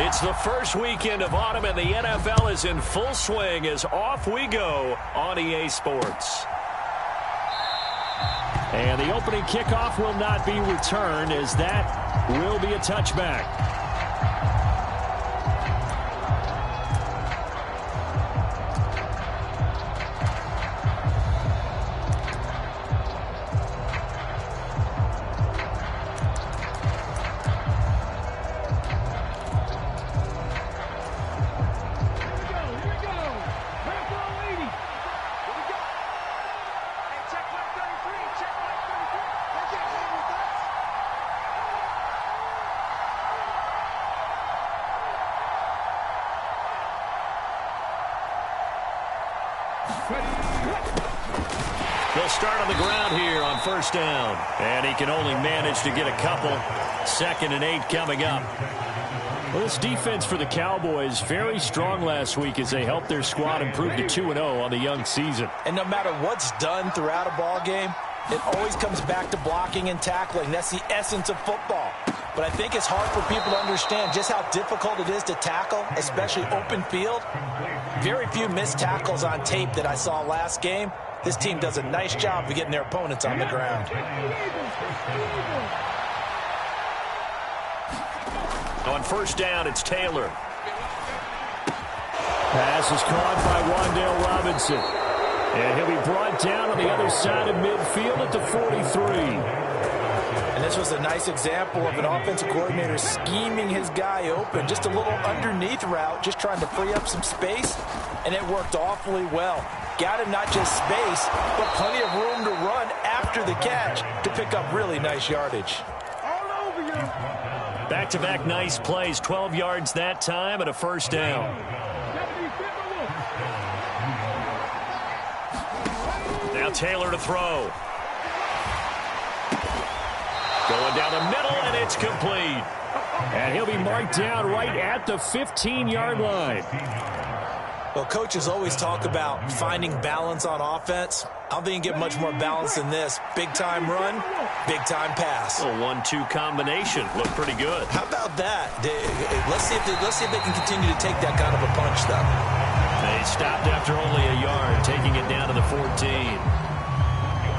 It's the first weekend of autumn, and the NFL is in full swing as off we go on EA Sports. And the opening kickoff will not be returned, as that will be a touchback. They'll start on the ground here on first down. And he can only manage to get a couple. 2nd and 8 coming up. Well, this defense for the Cowboys, very strong last week as they helped their squad improve to 2-0 on the young season. And no matter what's done throughout a ball game, it always comes back to blocking and tackling. That's the essence of football. But I think it's hard for people to understand just how difficult it is to tackle, especially open field. Very few missed tackles on tape that I saw last game. This team does a nice job of getting their opponents on the ground. On first down, it's Taylor. Pass is caught by Wan'Dale Robinson. And he'll be brought down on the other side of midfield at the 43. And this was a nice example of an offensive coordinator scheming his guy open. Just a little underneath route, just trying to free up some space. And it worked awfully well. Got him not just space, but plenty of room to run after the catch to pick up really nice yardage. Back-to-back nice plays, 12 yards that time and a first down. Now Taylor to throw. Going down the middle, and it's complete. And he'll be marked down right at the 15-yard line. Well, coaches always talk about finding balance on offense. I don't think you can get much more balance than this. Big-time run, big-time pass. A 1-2 combination. Looked pretty good. How about that? Let's see if they can continue to take that kind of a punch, though. They stopped after only a yard, taking it down to the 14.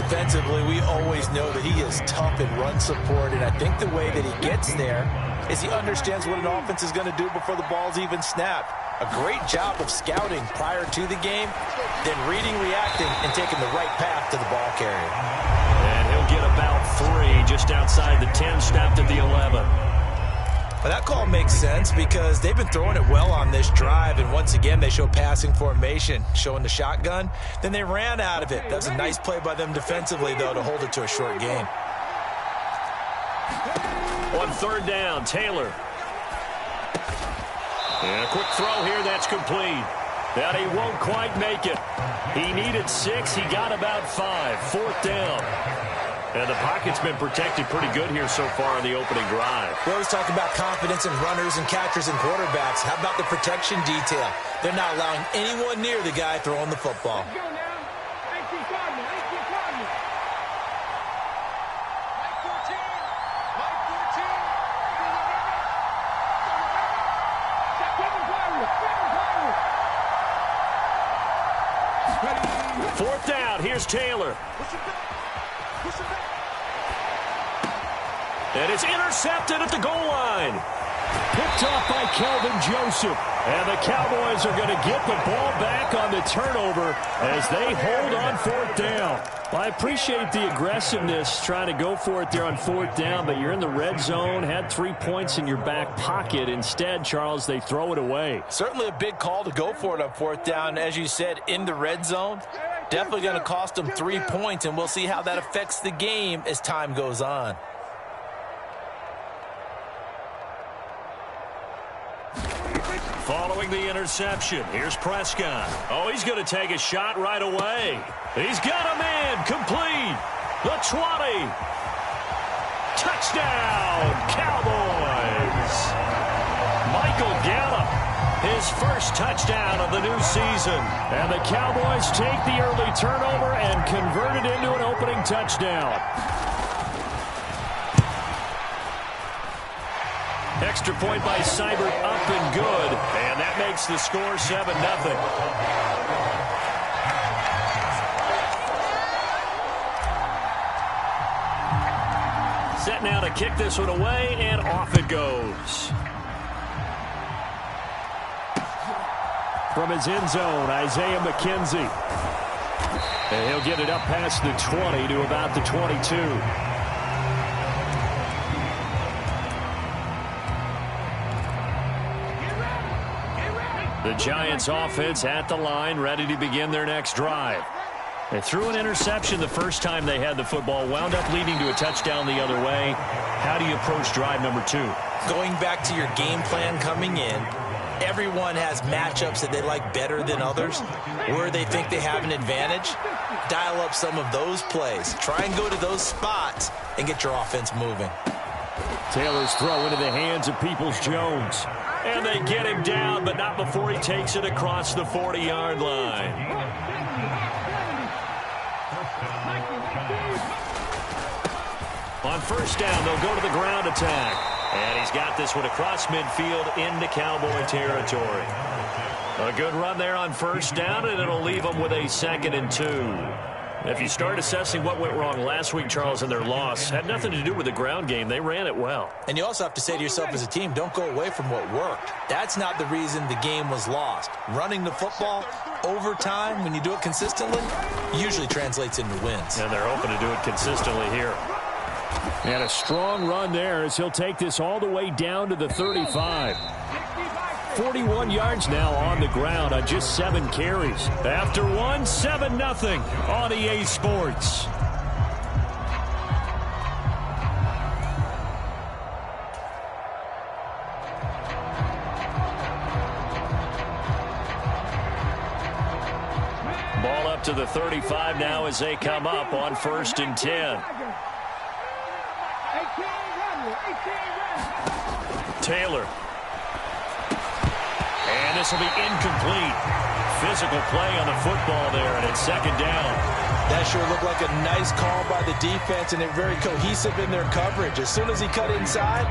Defensively, we always know that he is tough in run support, and I think the way that he gets there is he understands what an offense is going to do before the ball's even snapped. A great job of scouting prior to the game, then reading, reacting, and taking the right path to the ball carrier. And he'll get about 3 just outside the 10, snapped at the 11. Well, that call makes sense because they've been throwing it well on this drive, and once again they show passing formation, showing the shotgun. Then they ran out of it. That was a nice play by them defensively, though, to hold it to a short gain. On third down, Taylor. And a quick throw here, that's complete. But he won't quite make it. He needed 6, he got about 5. 4th down. And the pocket's been protected pretty good here so far in the opening drive. We always talk about confidence in runners and catchers and quarterbacks. How about the protection detail? They're not allowing anyone near the guy throwing the football. Fourth down, here's Taylor. And it's intercepted at the goal line. Picked off by Kelvin Joseph. And the Cowboys are going to get the ball back on the turnover as they hold on 4th down. Well, I appreciate the aggressiveness trying to go for it there on 4th down, but you're in the red zone, had 3 points in your back pocket. Instead, Charles, they throw it away. Certainly a big call to go for it on 4th down. As you said, in the red zone. Definitely going to cost them 3 points, and we'll see how that affects the game as time goes on. Following the interception, here's Prescott. Oh, he's going to take a shot right away. He's got him in, complete. The 20. Touchdown, Cowboys. Michael Gallup, his first touchdown of the new season. And the Cowboys take the early turnover and convert it into an opening touchdown. Extra point by Seibert, up and good. And that makes the score 7-0. Set now to kick this one away, and off it goes. From his end zone, Isaiah McKenzie. And he'll get it up past the 20 to about the 22. The Giants offense at the line, ready to begin their next drive. They threw an interception the first time they had the football, wound up leading to a touchdown the other way. How do you approach drive number 2? Going back to your game plan coming in, everyone has matchups that they like better than others. Where they think they have an advantage, dial up some of those plays. Try and go to those spots and get your offense moving. Taylor's throw into the hands of Peoples-Jones. And they get him down, but not before he takes it across the 40-yard line. On first down, they'll go to the ground attack. And he's got this one across midfield into Cowboy territory. A good run there on first down, and it'll leave them with a 2nd and 2. If you start assessing what went wrong last week, Charles, in their loss, had nothing to do with the ground game. They ran it well. And you also have to say to yourself as a team, don't go away from what worked. That's not the reason the game was lost. Running the football over time, when you do it consistently, usually translates into wins. And they're hoping to do it consistently here. And a strong run there as he'll take this all the way down to the 35. 41 yards now on the ground on just 7 carries. After one, 7-0 on EA Sports. Ball up to the 35 now as they come up on 1st and 10. Taylor. And this will be incomplete. Physical play on the football there, and it's 2nd down. That sure looked like a nice call by the defense, and they're very cohesive in their coverage. As soon as he cut inside,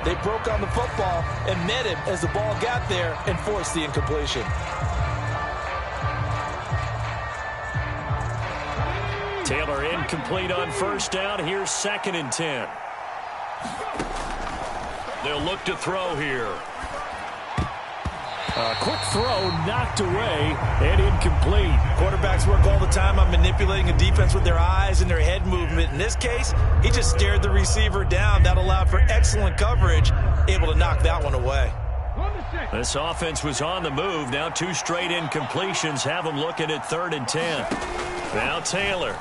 they broke on the football and met him as the ball got there and forced the incompletion. Taylor incomplete on first down. Here's 2nd and 10. They'll look to throw here. A quick throw knocked away and incomplete. Quarterbacks work all the time on manipulating a defense with their eyes and their head movement. In this case, he just stared the receiver down. That allowed for excellent coverage, able to knock that one away. This offense was on the move. Now 2 straight incompletions have them looking at 3rd and 10. Now Taylor.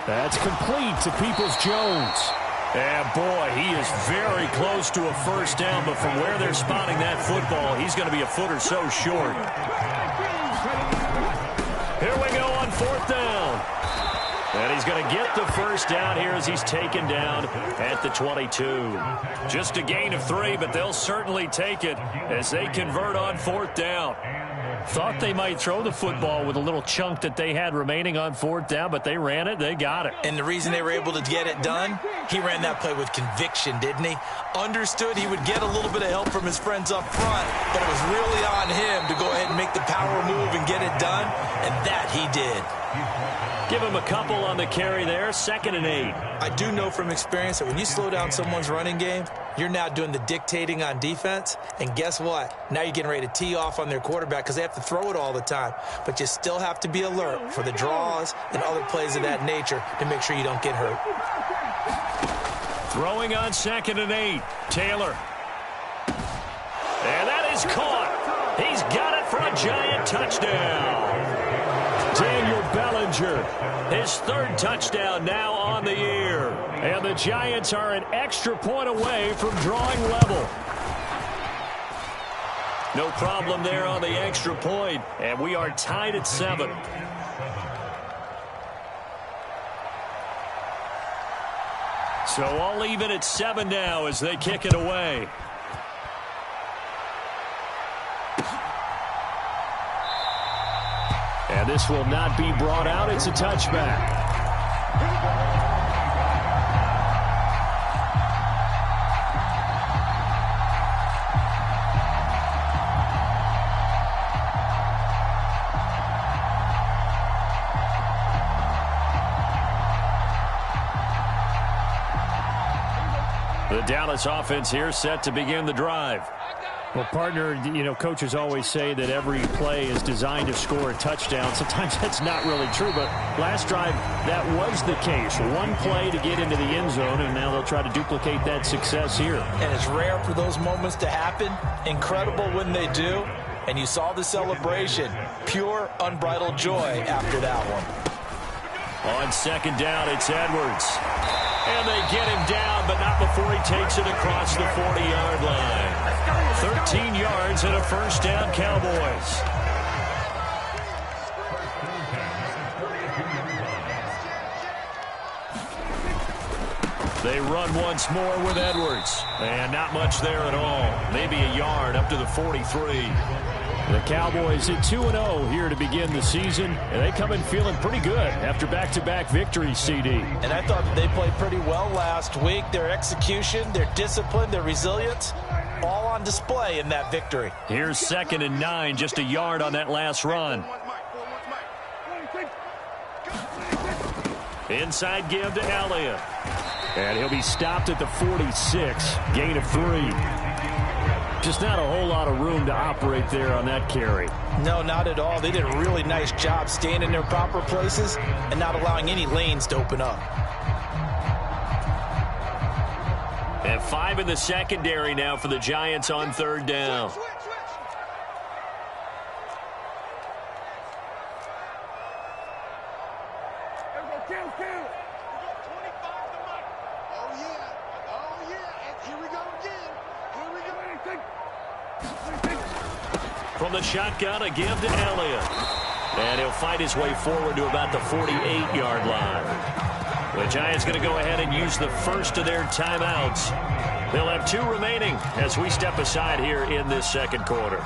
That's complete to Peoples-Jones. And boy, he is very close to a first down, but from where they're spotting that football, he's going to be a foot or so short. Here we go on 4th down. And he's going to get the first down here as he's taken down at the 22. Just a gain of 3, but they'll certainly take it as they convert on 4th down. Thought they might throw the football with a little chunk that they had remaining on 4th down, but they ran it. They got it. And the reason they were able to get it done, he ran that play with conviction, didn't he? Understood he would get a little bit of help from his friends up front, but it was really on him to go ahead and make the power move and get it done, and that he did. Give him a couple on the carry there, 2nd and 8. I do know from experience that when you slow down someone's running game, you're now doing the dictating on defense. And guess what? Now you're getting ready to tee off on their quarterback because they have to throw it all the time. But you still have to be alert for the draws and other plays of that nature to make sure you don't get hurt. Throwing on 2nd and 8. Taylor. And that is caught. He's got it for a Giant touchdown. Daniel Bellinger, his 3rd touchdown now on the year. And the Giants are an extra point away from drawing level. No problem there on the extra point, and we are tied at 7. So I'll leave it at 7 now as they kick it away. And this will not be brought out. It's a touchback. The Dallas offense here set to begin the drive. Well, partner, coaches always say that every play is designed to score a touchdown. Sometimes that's not really true, but last drive, that was the case. One play to get into the end zone, and now they'll try to duplicate that success here. And it's rare for those moments to happen. Incredible when they do. And you saw the celebration. Pure, unbridled joy after that one. On second down, it's Edwards. And they get him down, but not before he takes it across the 40-yard line. 13 yards and a first down, Cowboys. They run once more with Edwards. And not much there at all. Maybe a yard up to the 43. The Cowboys at 2-0 here to begin the season, and they come in feeling pretty good after back-to-back victories, CD. And I thought that they played pretty well last week. Their execution, their discipline, their resilience, all on display in that victory. Here's 2nd and 9, just a yard on that last run. Inside give to Elliott. And he'll be stopped at the 46, gain of 3. Just not a whole lot of room to operate there on that carry. No, not at all. They did a really nice job staying in their proper places and not allowing any lanes to open up. And 5 in the secondary now for the Giants on 3rd down. From the shotgun, a give to Elliott. And he'll fight his way forward to about the 48-yard line. The Giants going to go ahead and use the first of their timeouts. They'll have 2 remaining as we step aside here in this second quarter.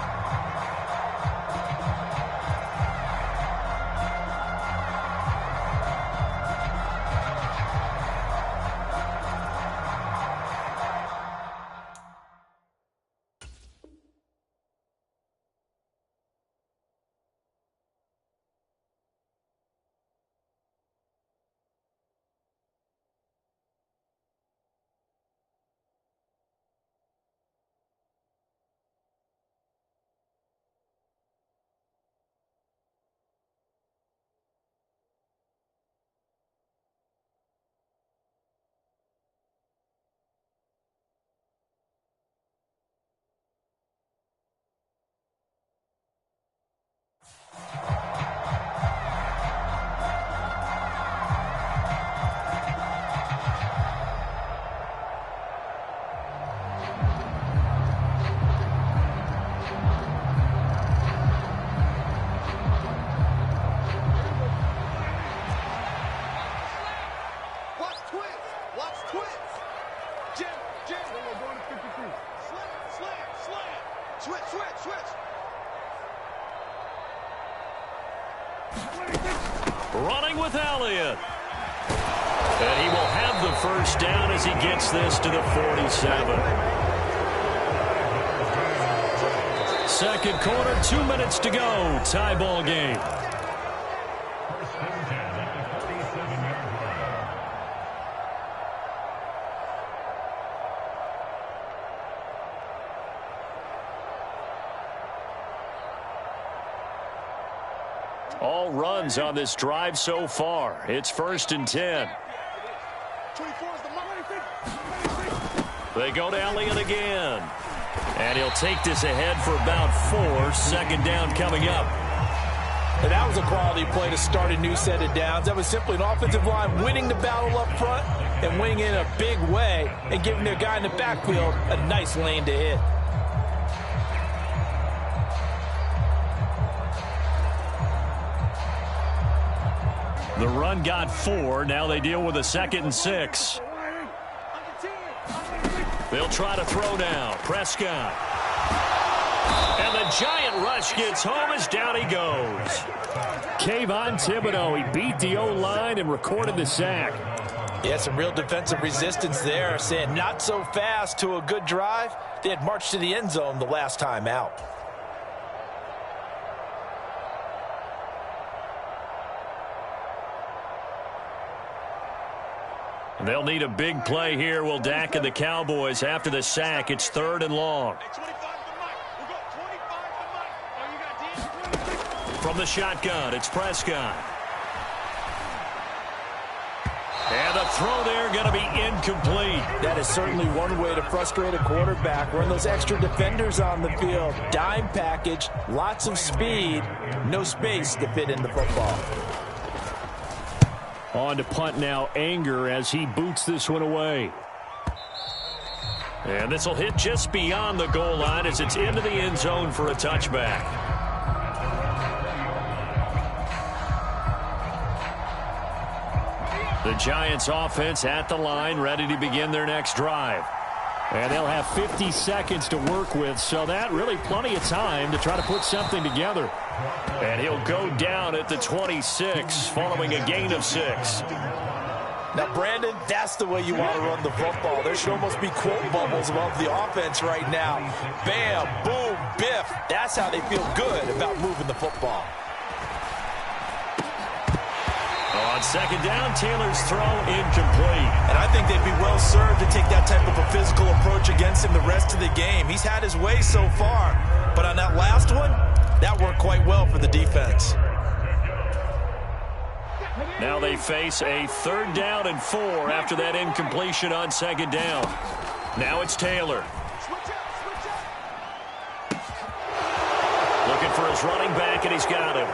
Running with Elliott. And he will have the first down as he gets this to the 47. Second quarter, 2 minutes to go. Tie ball game. All runs on this drive so far. It's 1st and 10. They go to Elliott again. And he'll take this ahead for about 4. Second down coming up. And that was a quality play to start a new set of downs. That was simply an offensive line winning the battle up front and winning in a big way and giving their guy in the backfield a nice lane to hit. The run got 4. Now they deal with a 2nd and 6. They'll try to throw now. Prescott. And the giant rush gets home as down he goes. Kayvon Thibodeau, he beat the O-line and recorded the sack. Yeah, some real defensive resistance there, saying not so fast to a good drive. They had marched to the end zone the last time out. They'll need a big play here. Will Dak and the Cowboys after the sack. It's 3rd and long. From the shotgun, it's Prescott. And the throw there going to be incomplete. That is certainly one way to frustrate a quarterback. Run those extra defenders on the field. Dime package, lots of speed, no space to fit in the football. On to punt now, Anger, as he boots this one away. And this will hit just beyond the goal line as it's into the end zone for a touchback. The Giants offense at the line, ready to begin their next drive. And they'll have 50 seconds to work with, so that really plenty of time to try to put something together. And he'll go down at the 26 following a gain of 6. Now, Brandon, that's the way you want to run the football. There should almost be quote bubbles above the offense right now. Bam, boom, biff. That's how they feel good about moving the football. On 2nd down, Taylor's throw incomplete. And I think they'd be well served to take that type of a physical approach against him the rest of the game. He's had his way so far. But on that last one, that worked quite well for the defense. Now they face a 3rd down and 4 after that incompletion on 2nd down. Now it's Taylor. Looking for his running back, and he's got him.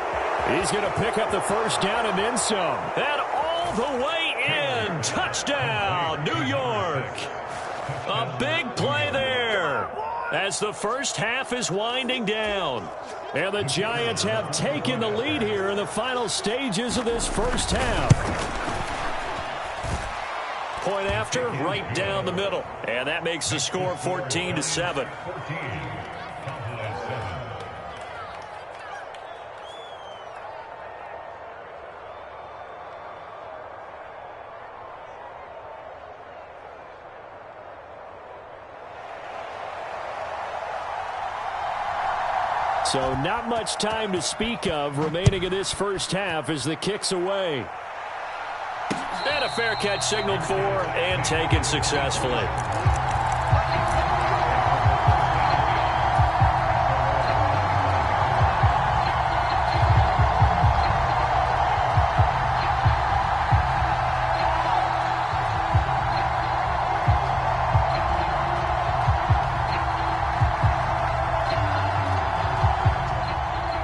He's going to pick up the 1st down and then some. And all the way in. Touchdown, New York. A big play there as the first half is winding down. And the Giants have taken the lead here in the final stages of this first half. Point after, right down the middle. And that makes the score 14-7. So not much time to speak of remaining in this first half as the kick's away. And a fair catch signaled for and taken successfully.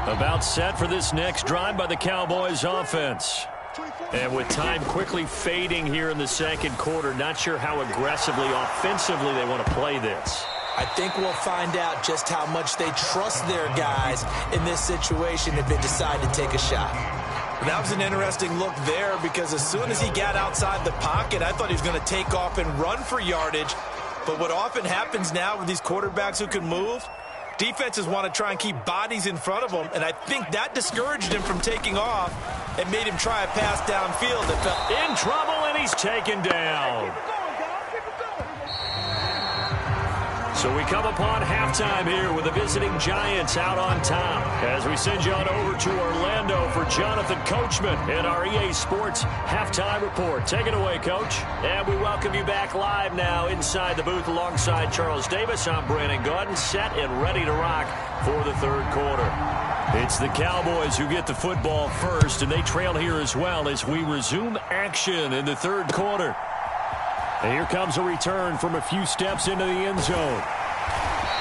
About set for this next drive by the Cowboys offense. And with time quickly fading here in the 2nd quarter, not sure how aggressively, offensively they want to play this. I think we'll find out just how much they trust their guys in this situation if they decide to take a shot. That was an interesting look there because as soon as he got outside the pocket, I thought he was going to take off and run for yardage. But what often happens now with these quarterbacks who can move, defenses want to try and keep bodies in front of them, and I think that discouraged him from taking off and made him try a pass downfield that fell in trouble, and he's taken down. So we come upon halftime here with the visiting Giants out on top as we send you on over to Orlando for Jonathan Coachman in our EA Sports Halftime Report. Take it away, Coach. And we welcome you back live now inside the booth alongside Charles Davis. I'm Brandon Gaudin, set and ready to rock for the 3rd quarter. It's the Cowboys who get the football first, and they trail here as well as we resume action in the 3rd quarter. And here comes a return from a few steps into the end zone.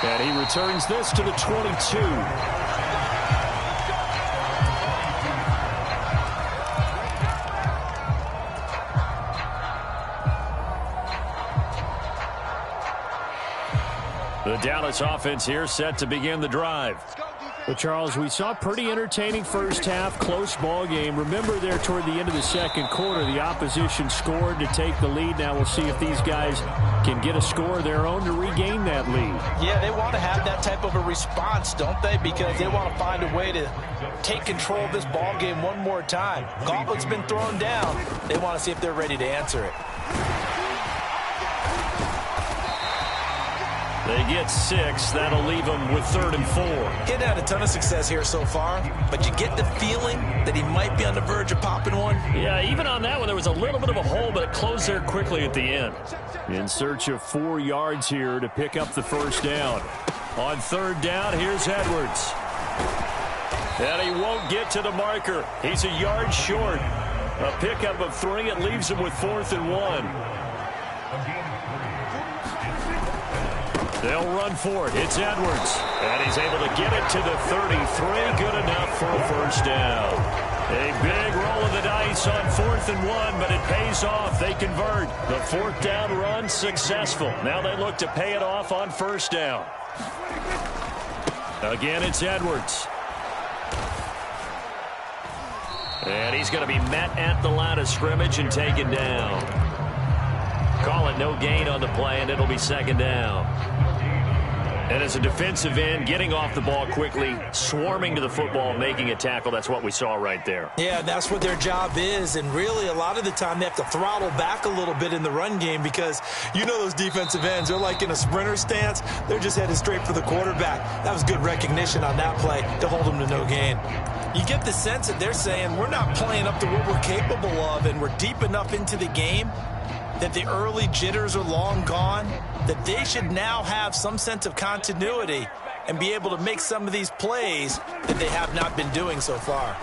And he returns this to the 22. The Dallas offense here set to begin the drive. Well, Charles, we saw a pretty entertaining first half, close ball game. Remember there toward the end of the 2nd quarter, the opposition scored to take the lead. Now we'll see if these guys can get a score of their own to regain that lead. Yeah, they want to have that type of a response, don't they? Because they want to find a way to take control of this ball game one more time. Gauntlet's been thrown down. They want to see if they're ready to answer it. They get 6. That'll leave them with 3rd and 4. He hadn't had a ton of success here so far, but you get the feeling that he might be on the verge of popping one. Yeah, even on that one, there was a little bit of a hole, but it closed there quickly at the end. In search of 4 yards here to pick up the first down. On 3rd down, here's Edwards. And he won't get to the marker. He's a yard short. A pickup of 3. It leaves him with 4th and 1. They'll run for it. It's Edwards. And he's able to get it to the 33. Good enough for a first down. A big roll of the dice on 4th and 1, but it pays off. They convert. The 4th down run successful. Now they look to pay it off on 1st down. Again, it's Edwards. And he's going to be met at the line of scrimmage and taken down. Call it no gain on the play, and it'll be 2nd down. And as a defensive end, getting off the ball quickly, swarming to the football, making a tackle, that's what we saw right there. Yeah, that's what their job is, and really a lot of the time they have to throttle back a little bit in the run game because you know those defensive ends, they're like in a sprinter stance. They're just headed straight for the quarterback. That was good recognition on that play to hold them to no gain. You get the sense that they're saying we're not playing up to what we're capable of, and we're deep enough into the game that the early jitters are long gone, that they should now have some sense of continuity and be able to make some of these plays that they have not been doing so far.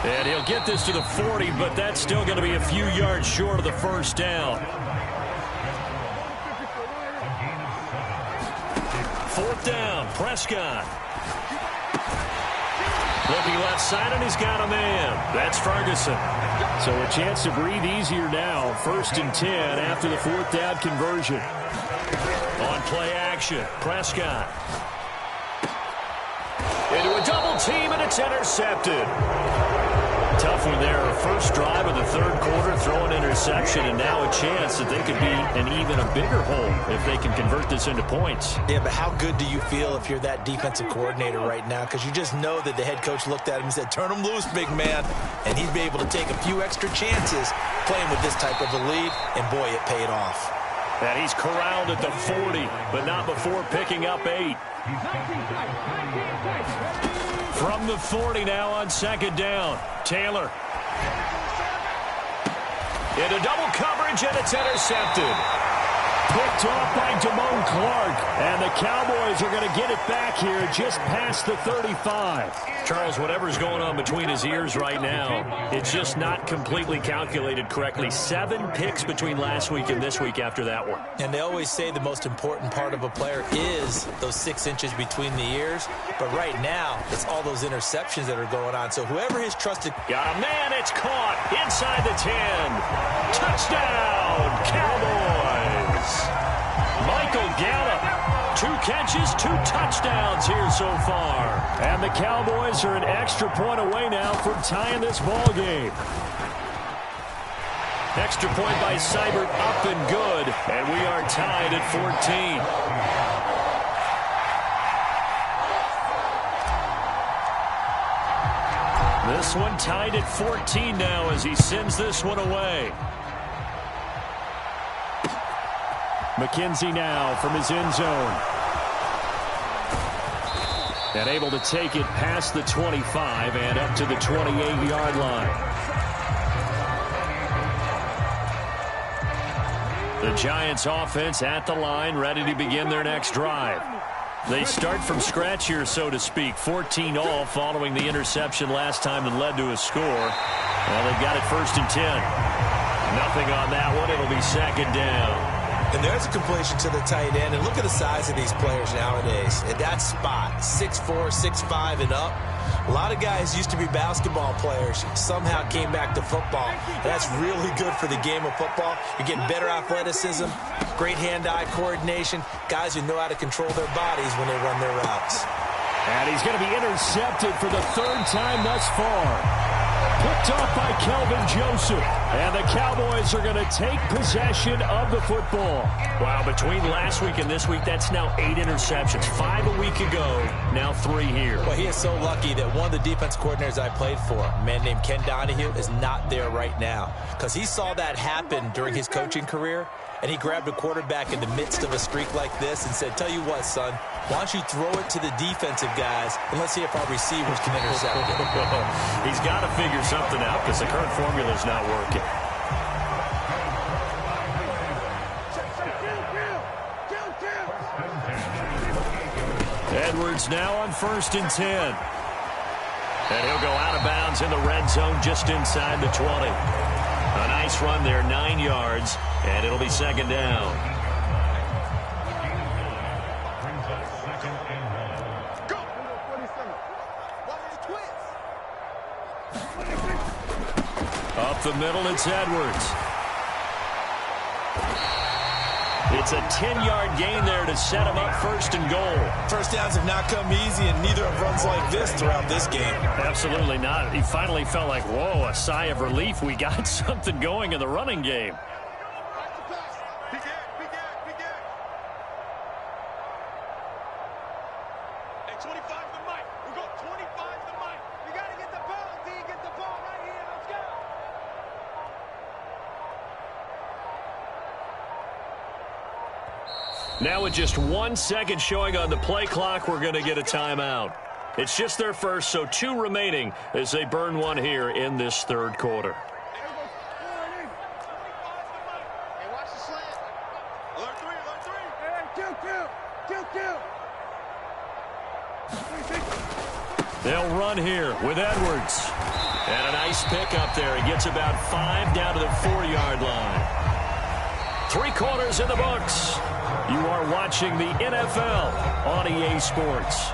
And he'll get this to the 40, but that's still going to be a few yards short of the first down. 4th down, Prescott. Looking left side, and he's got a man. That's Ferguson. So a chance to breathe easier now. 1st and 10 after the 4th down conversion. On play action, Prescott. Into a double team, and it's intercepted. Tough one there. First drive of the 3rd quarter, throw an interception, and now a chance that they could be an even a bigger hole if they can convert this into points. Yeah, but how good do you feel if you're that defensive coordinator right now? Because you just know that the head coach looked at him and said, turn him loose, big man. And he'd be able to take a few extra chances playing with this type of a lead, and boy, it paid off. And he's corralled at the 40, but not before picking up 8. From the 40 now on 2nd down. Taylor. Into double coverage, and it's intercepted. Picked off by Damone Clark. And the Cowboys are going to get it back here just past the 35. Charles, whatever's going on between his ears right now, it's just not completely calculated correctly. 7 picks between last week and this week after that one. And they always say the most important part of a player is those 6 inches between the ears. But right now, it's all those interceptions that are going on. So whoever has trusted... Got a man, it's caught inside the 10. Touchdown, Cowboys. Michael Gallup, 2 catches, 2 touchdowns here so far. And the Cowboys are an extra point away now from tying this ball game. Extra point by Seibert, up and good. And we are tied at 14. This one tied at 14 now as he sends this one away. McKenzie now from his end zone. And able to take it past the 25 and up to the 28-yard line. The Giants offense at the line, ready to begin their next drive. They start from scratch here, so to speak. 14-all following the interception last time that led to a score. Well, they've got it 1st and 10. Nothing on that one. It'll be 2nd down. And there's a completion to the tight end. And look at the size of these players nowadays. At that spot, 6'4", 6'5", and up. A lot of guys used to be basketball players, somehow came back to football. That's really good for the game of football. You're getting better athleticism, great hand-eye coordination, guys who know how to control their bodies when they run their routes. And he's going to be intercepted for the 3rd time thus far. Picked off by Kelvin Joseph. And the Cowboys are going to take possession of the football. Wow, between last week and this week, that's now 8 interceptions. 5 a week ago, now 3 here. Well, he is so lucky that one of the defense coordinators I played for, a man named Ken Donahue, is not there right now. Because he saw that happen during his coaching career, and he grabbed a quarterback in the midst of a streak like this and said, tell you what, son, why don't you throw it to the defensive guys, and let's see if our receivers can intercept it. He's got to figure something out because the current formula is not working. Edwards now on 1st and 10. And he'll go out of bounds in the red zone just inside the 20. A nice run there, 9 yards, and it'll be 2nd down. Up the middle, it's Edwards. It's a 10-yard gain there to set him up 1st and goal. First downs have not come easy, and neither have runs like this throughout this game. Absolutely not. He finally felt like, whoa, a sigh of relief. We got something going in the running game. Now with just 1 second showing on the play clock, we're going to get a timeout. It's just their first, so 2 remaining as they burn one here in this 3rd quarter. They'll run here with Edwards. And a nice pickup there. He gets about 5 down to the 4-yard line. 3 quarters in the books. You are watching the NFL on EA Sports.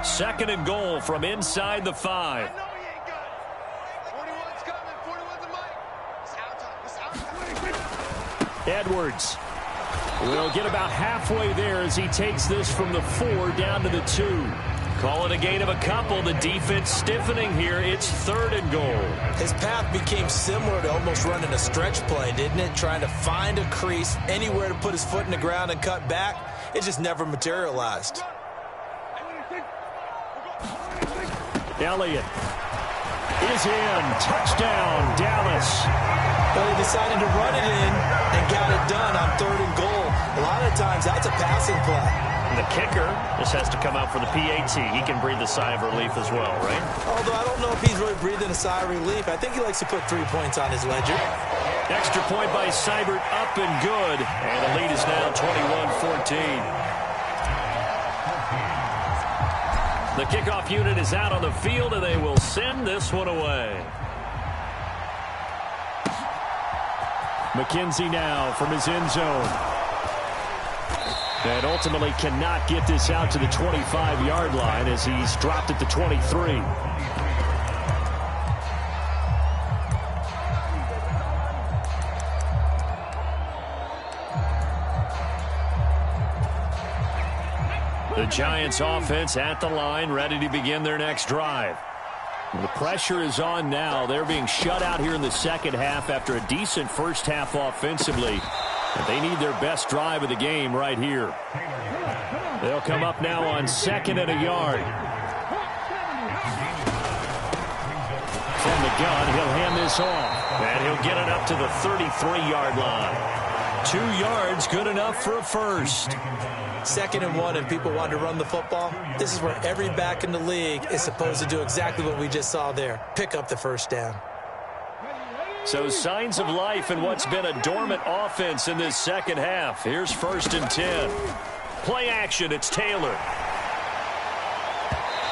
Second and goal from inside the 5. Edwards will get about halfway there as he takes this from the 4 down to the 2. Call it a gain of a couple. The defense stiffening here. It's 3rd and goal. His path became similar to almost running a stretch play, didn't it? Trying to find a crease, anywhere to put his foot in the ground and cut back. It just never materialized. Elliott is in. Touchdown, Dallas. But he decided to run it in and got it done on 3rd and goal. A lot of times, that's a passing play. The kicker just has to come out for the PAT. He can breathe a sigh of relief as well, right? Although I don't know if he's really breathing a sigh of relief. I think he likes to put 3 points on his ledger. Extra point by Seibert, up and good. And the lead is now 21-14. The kickoff unit is out on the field, and they will send this one away. McKenzie now from his end zone. And ultimately cannot get this out to the 25-yard line as he's dropped at the 23. The Giants offense at the line, ready to begin their next drive. The pressure is on now. They're being shut out here in the second half after a decent first half offensively. And they need their best drive of the game right here. They'll come up now on 2nd and a yard. From the gun, he'll hand this off. And he'll get it up to the 33-yard line. 2 yards, good enough for a first. 2nd and 1, and people want to run the football. This is where every back in the league is supposed to do exactly what we just saw there. Pick up the first down. So signs of life in what's been a dormant offense in this second half. Here's 1st and 10. Play action, it's Taylor.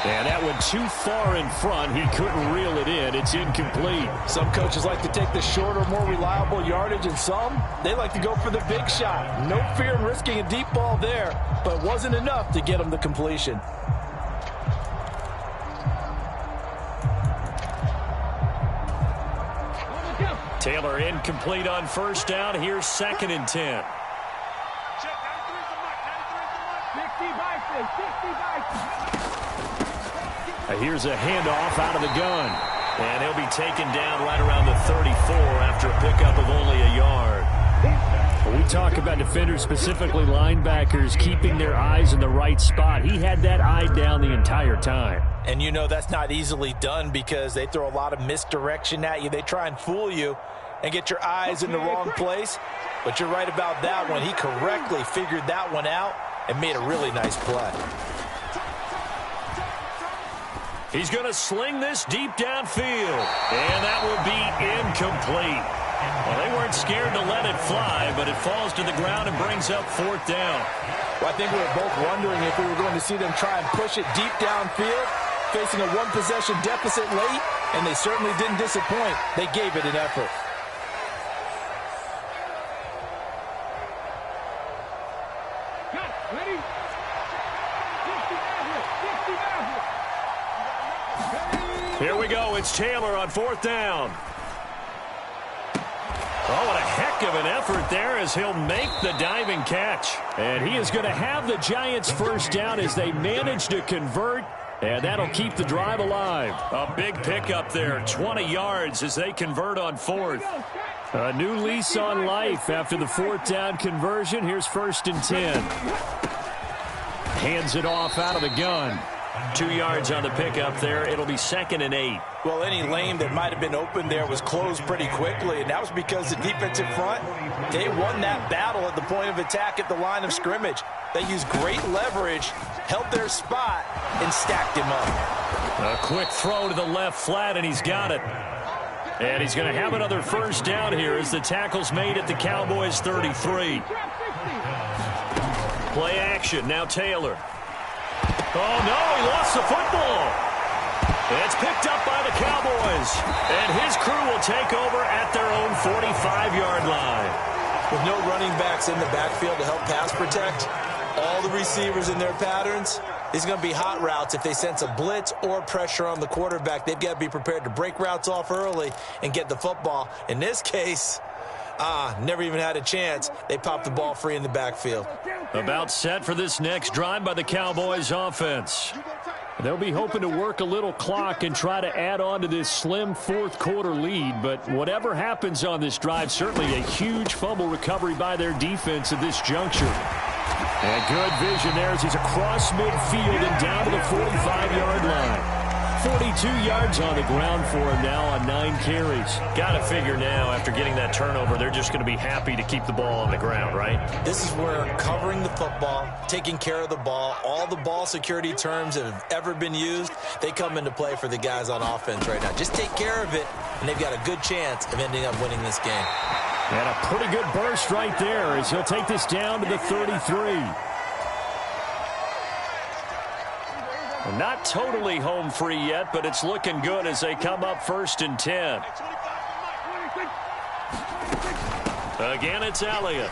And that went too far in front. He couldn't reel it in. It's incomplete. Some coaches like to take the shorter, more reliable yardage, and some, they like to go for the big shot. No fear in risking a deep ball there, but it wasn't enough to get him the completion. Taylor incomplete on 1st down. Here's 2nd and 10. Here's a handoff out of the gun. And he'll be taken down right around the 34 after a pickup of only a yard. We talk about defenders, specifically linebackers, keeping their eyes in the right spot. He had that eye down the entire time. And you know that's not easily done because they throw a lot of misdirection at you. They try and fool you and get your eyes in the wrong place. But you're right about that one. He correctly figured that one out and made a really nice play. He's going to sling this deep downfield. And that will be incomplete. Well, they weren't scared to let it fly, but it falls to the ground and brings up 4th down. Well, I think we were both wondering if we were going to see them try and push it deep downfield, facing a one-possession deficit late, and they certainly didn't disappoint. They gave it an effort. Here we go. It's Taylor on 4th down. Oh, what a heck of an effort there as he'll make the diving catch. And he is going to have the Giants' 1st down as they manage to convert, and that'll keep the drive alive. A big pickup there, 20 yards as they convert on 4th. A new lease on life after the 4th down conversion. Here's 1st and 10. Hands it off out of the gun. 2 yards on the pickup there. It'll be 2nd and 8. Well, any lane that might have been open there was closed pretty quickly, and that was because the defensive front, they won that battle at the point of attack at the line of scrimmage. They used great leverage, held their spot, and stacked him up. A quick throw to the left flat, and he's got it. And he's going to have another 1st down here as the tackle's made at the Cowboys' 33. Play action. Now Taylor. Oh, no, he lost the football. It's picked up by the Cowboys. And his crew will take over at their own 45-yard line. With no running backs in the backfield to help pass protect, all the receivers in their patterns, these are going to be hot routes. If they sense a blitz or pressure on the quarterback, they've got to be prepared to break routes off early and get the football. In this case, never even had a chance. They popped the ball free in the backfield. About set for this next drive by the Cowboys offense. They'll be hoping to work a little clock and try to add on to this slim 4th quarter lead. But whatever happens on this drive, certainly a huge fumble recovery by their defense at this juncture. And good vision there as he's across midfield and down to the 45-yard line. 42 yards on the ground for him now on 9 carries. Got to figure now, after getting that turnover, they're just going to be happy to keep the ball on the ground, right? This is where covering the football, taking care of the ball, all the ball security terms that have ever been used, they come into play for the guys on offense right now. Just take care of it, and they've got a good chance of ending up winning this game. And a pretty good burst right there as he'll take this down to the 33. Not totally home free yet, but it's looking good as they come up 1st and 10. Again, it's Elliott.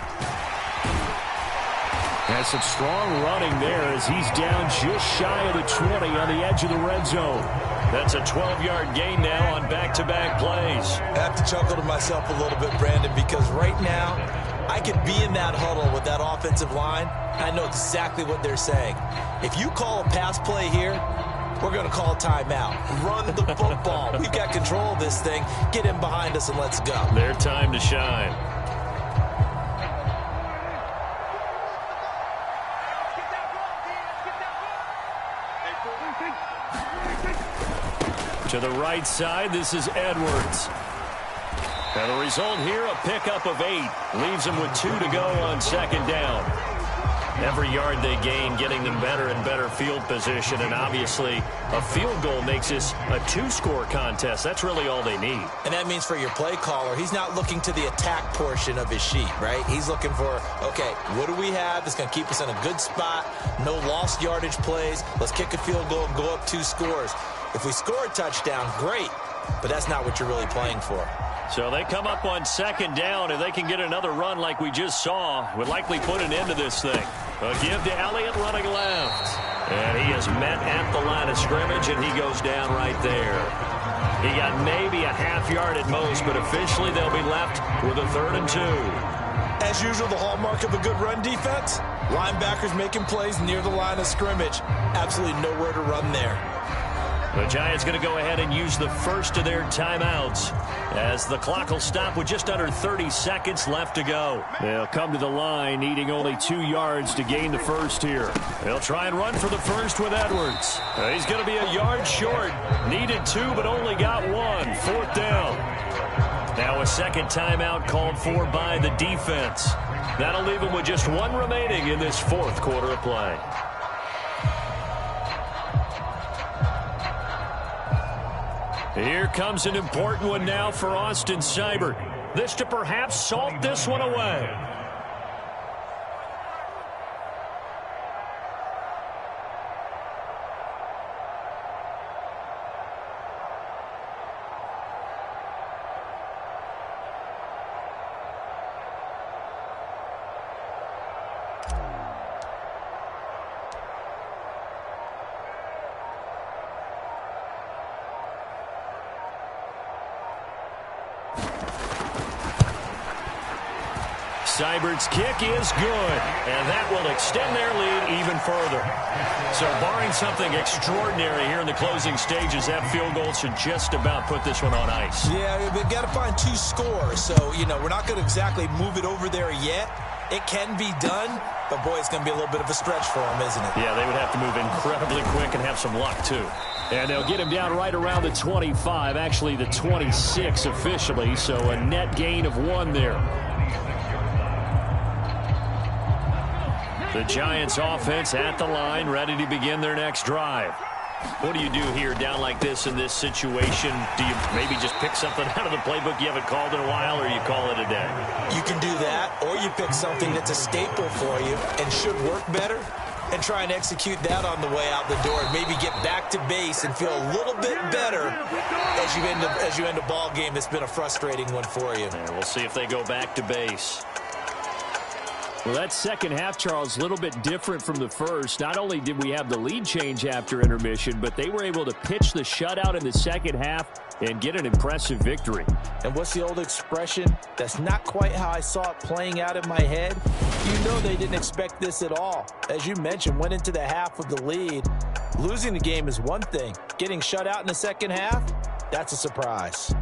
Has some strong running there as he's down just shy of the 20 on the edge of the red zone. That's a 12-yard gain now on back-to-back plays. I have to chuckle to myself a little bit, Brandon, because right now I could be in that huddle with that offensive line. I know exactly what they're saying. If you call a pass play here, we're going to call timeout. Run the football. We've got control of this thing. Get in behind us and let's go. Their time to shine. To the right side, this is Edwards. And the result here, a pickup of 8. Leaves them with 2 to go on 2nd down. Every yard they gain, getting them better and better field position. And obviously, a field goal makes this a 2-score contest. That's really all they need. And that means for your play caller, he's not looking to the attack portion of his sheet, right? He's looking for, okay, what do we have that's going to keep us in a good spot? No lost yardage plays. Let's kick a field goal and go up 2 scores. If we score a touchdown, great. But that's not what you're really playing for. So they come up on 2nd down. If they can get another run like we just saw, would likely put an end to this thing. A give to Elliott running left. And he is met at the line of scrimmage, and he goes down right there. He got maybe a half yard at most, but officially they'll be left with a 3rd and 2. As usual, the hallmark of a good run defense, linebackers making plays near the line of scrimmage. Absolutely nowhere to run there. The Giants going to go ahead and use the first of their timeouts as the clock will stop with just under 30 seconds left to go. They'll come to the line needing only 2 yards to gain the first here. They'll try and run for the first with Edwards. He's going to be a yard short. Needed 2 but only got 1. 4th down. Now a second timeout called for by the defense. That'll leave him with just 1 remaining in this 4th quarter of play. Here comes an important one now for Austin Seibert. This to perhaps salt this one away. Seibert's kick is good, and that will extend their lead even further. So barring something extraordinary here in the closing stages, that field goal should just about put this one on ice. Yeah, we've got to find 2 scores. So, we're not going to exactly move it over there yet. It can be done, but, boy, it's going to be a little bit of a stretch for them, isn't it? Yeah, they would have to move incredibly quick and have some luck, too. And they'll get him down right around the 25, actually the 26 officially, so a net gain of 1 there. The Giants offense at the line, ready to begin their next drive. What do you do here down like this in this situation? Do you maybe just pick something out of the playbook you haven't called in a while, or you call it a day? You can do that, or you pick something that's a staple for you and should work better and try and execute that on the way out the door and maybe get back to base and feel a little bit better as you end a ball game that's been a frustrating one for you. And we'll see if they go back to base. Well, that second half, Charles, a little bit different from the first. Not only did we have the lead change after intermission, but they were able to pitch the shutout in the second half and get an impressive victory. And what's the old expression? That's not quite how I saw it playing out in my head. They didn't expect this at all. As you mentioned, went into the half with the lead. Losing the game is one thing. Getting shut out in the second half, that's a surprise.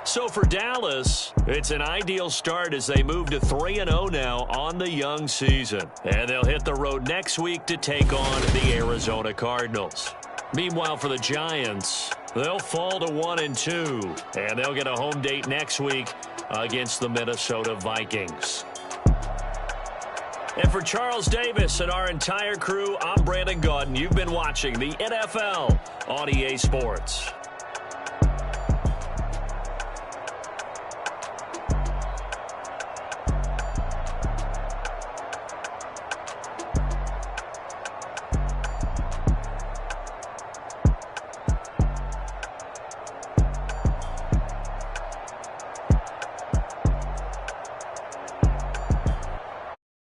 So for Dallas, it's an ideal start as they move to 3-0 now on the young season. And they'll hit the road next week to take on the Arizona Cardinals. Meanwhile, for the Giants, they'll fall to 1-2, and they'll get a home date next week against the Minnesota Vikings. And for Charles Davis and our entire crew, I'm Brandon Gaudin. You've been watching the NFL on EA Sports.